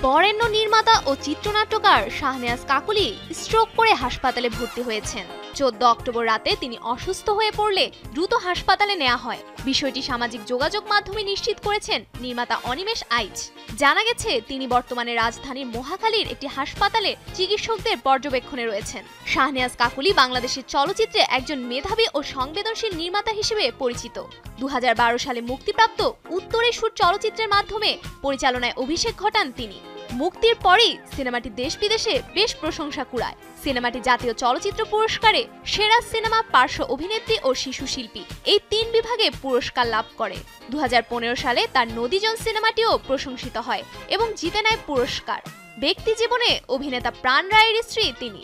বরেণ্য নির্মাতা ও চিত্রনাট্যকার শাহনেওয়াজ কাকুলি স্ট্রোক করে হাসপাতালে ভর্তি হয়েছেন। 14 অক্টোবর রাতে তিনি অসুস্থ হয়ে পড়লে দ্রুত হাসপাতালে নেওয়া হয়। বিষয়টি সামাজিক যোগাযোগ মাধ্যমে নিশ্চিত করেছেন নির্মাতা অনিমেষ আইচ। জানা গেছে তিনি বর্তমানে রাজধানীর মহাখালীর একটি হাসপাতালে চিকিৎসকদের পর্যবেক্ষণে রয়েছেন। শাহনেওয়াজ কাকুলি বাংলাদেশের চলচ্চিত্রে একজন মেধাবী ও সংবেদনশীল নির্মাতা হিসেবে পরিচিত। 2012 সালে মুক্তিপ্রাপ্ত উত্তরের সুর চলচ্চিত্রের মাধ্যমে পরিচালনায় অভিষেক ঘটান তিনি। মুক্তির পরই সিনেমাটি দেশ বিদেশে বেশ প্রশংসা কুড়ায়। সিনেমাটি জাতীয় চলচ্চিত্র পুরস্কারে সেরা সিনেমা, পার্শ্ব অভিনেত্রী ও শিশু শিল্পী এই 3 বিভাগে পুরস্কার লাভ করে। 2015 সালে তার নদীজন সিনেমাটিও প্রশংসিত হয় এবং জিতে নেয় পুরস্কার। ব্যক্তি জীবনে অভিনেতা প্রাণ রায়ের স্ত্রী তিনি।